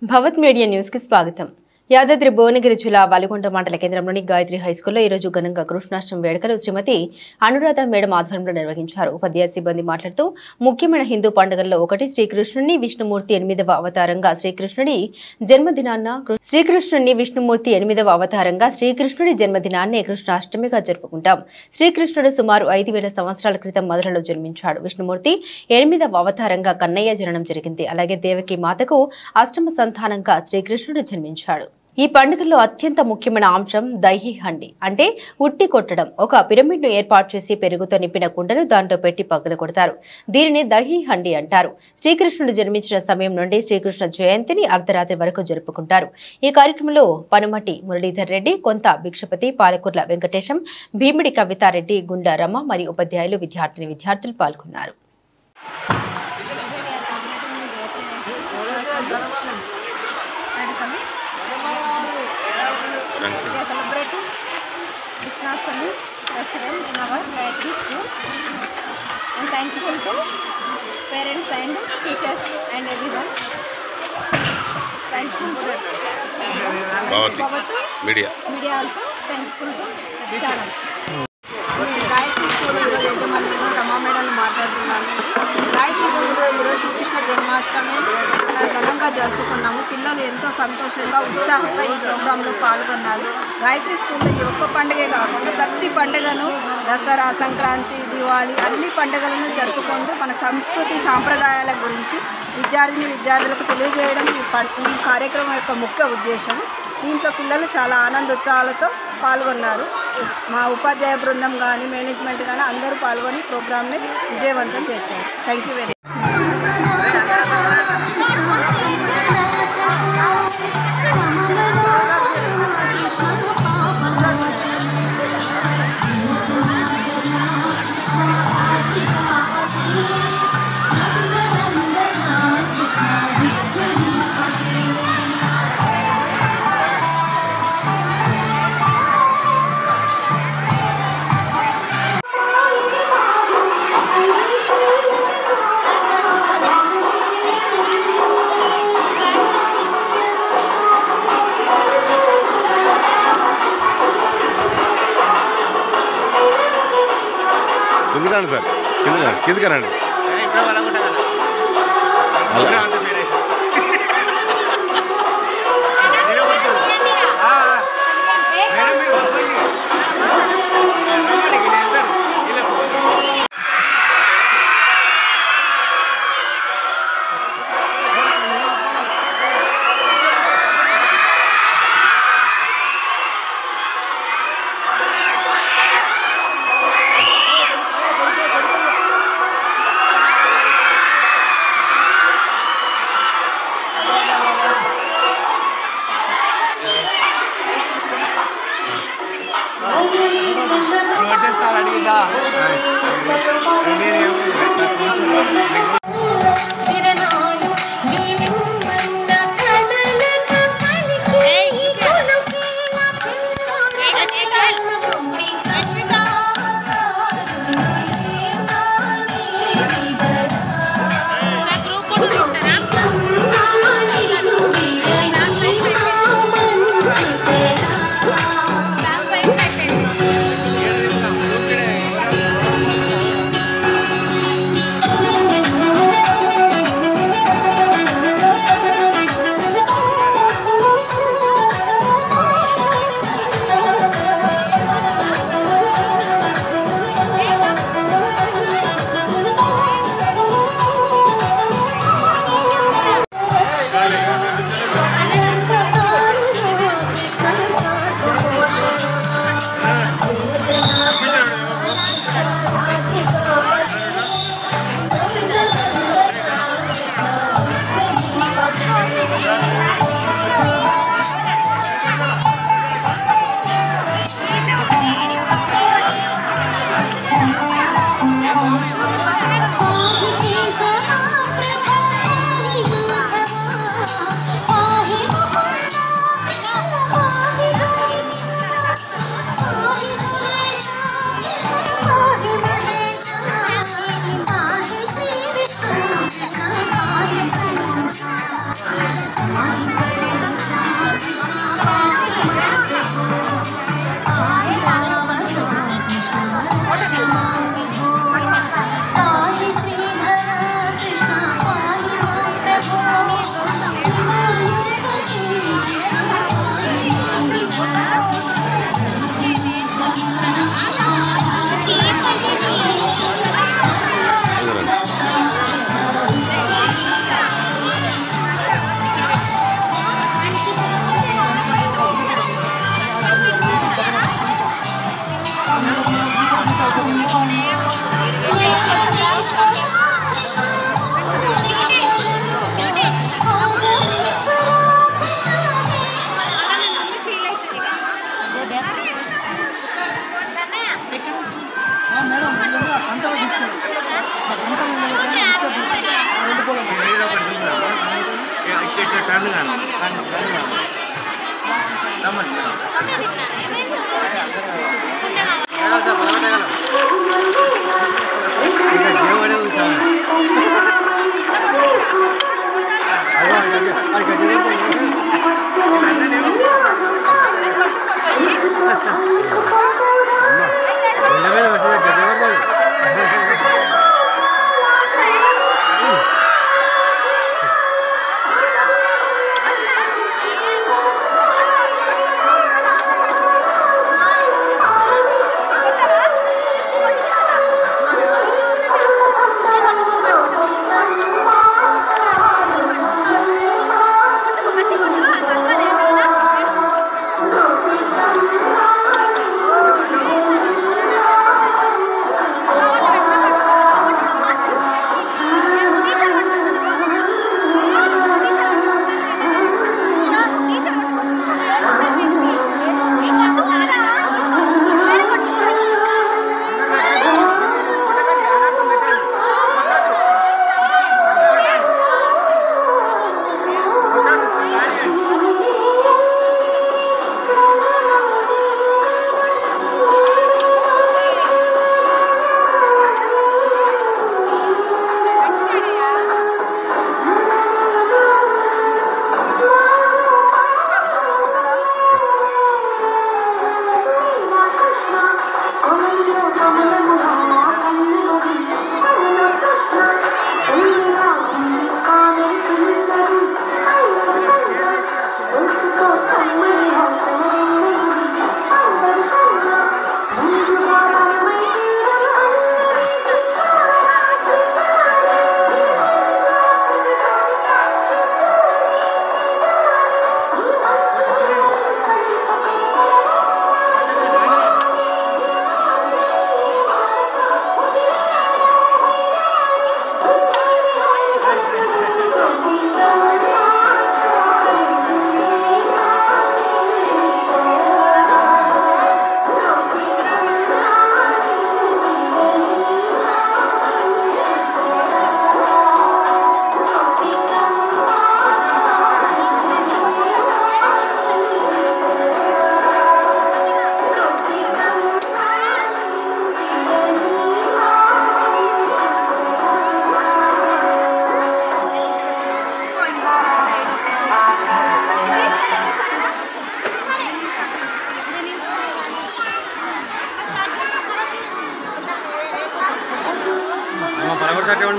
భవత్ media news కి స్వాగతం. యాదాద్రి భువనగిరి జిల్లా వలిగొండ మండల కేంద్రంలోని గాయత్రి హైస్కూల్లో ఈ రోజు ఘనంగా కృష్ణాష్టమి వేడుకలు శ్రీమతి అనురాధ మేడం ఆధ్వర్యంలో నిర్వహించారు. ఉపాధ్యాయ సిబ్బంది మాట్లాడుతూ ముఖ్యమైన హిందూ పండుగల్లో ఒకటి శ్రీకృష్ణుని విష్ణుమూర్తి 8వ అవతారంగా శ్రీకృష్ణుడి జన్మదినాన్ని కృష్ణాష్టమిగా జరుపుకుంటాం. శ్రీకృష్ణుడు సుమారు 5000 సంవత్సరాల క్రితం మధురలో జన్మించాడు. విష్ణుమూర్తి 8వ అవతారంగా కన్నయ్య జననం జరిగింది. అలాగే దేవకి మాతకు అష్టమ సంతానంగా శ్రీకృష్ణుడు జన్మించాడు. ఈ పండుగలో అత్యంత ముఖ్యమైన అంశం దహి హండి అంటే ఉట్టి కొట్టడం. ఒక పిరమిడ్ ను ఏర్పాటు చేసి పెరుగుతో నింపిన కుండను దాంట్లో పెట్టి పగలు కొడతారు. దీనిని దహి హండి అంటారు. శ్రీకృష్ణుడు జన్మించిన సమయం నుండి శ్రీకృష్ణ జయంతిని అర్ధరాత్రి వరకు జరుపుకుంటారు. ఈ కార్యక్రమంలో పనుమటి మురళీధర్ రెడ్డి, కొంత భిక్షపతి, పాలకుర్ల వెంకటేశం, భీమిడి కవితారెడ్డి, గుండా రమ మరియు ఉపాధ్యాయులు, విద్యార్థులు పాల్గొన్నారు. We are celebrating Krishnastami festival in our Gayatri school. I am thankful to parents and teachers and everyone. Thankful to media also. Thankful to channel. Gayatri school యజమాని రమా మేడం మాట్లాడుతున్నాను. గాయత్రి స్కూల్లో ఈరోజు శ్రీకృష్ణ జన్మాష్టమి ఘనంగా జరుపుకున్నాము. పిల్లలు ఎంతో సంతోషంగా ఉత్సాహంగా ఈ ప్రోగ్రాంలో పాల్గొన్నారు. గాయత్రి స్కూల్లో ఈ ఒక్క పండుగే కాకుండా ప్రతి పండుగను దసరా, సంక్రాంతి, దివాళీ అన్ని పండుగలను జరుపుకుంటూ మన సంస్కృతి సాంప్రదాయాల గురించి విద్యార్థులకు తెలియజేయడం ఈ కార్యక్రమం యొక్క ముఖ్య ఉద్దేశం. దీంట్లో పిల్లలు చాలా ఆనందోత్సాహాలతో పాల్గొన్నారు. మా ఉపాధ్యాయ బృందం కానీ మేనేజ్మెంట్ కానీ అందరూ పాల్గొని ప్రోగ్రామ్ని విజయవంతం చేశారు. Thank you very much. ఎందుకండి సార్ కిందకనండి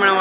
మేడం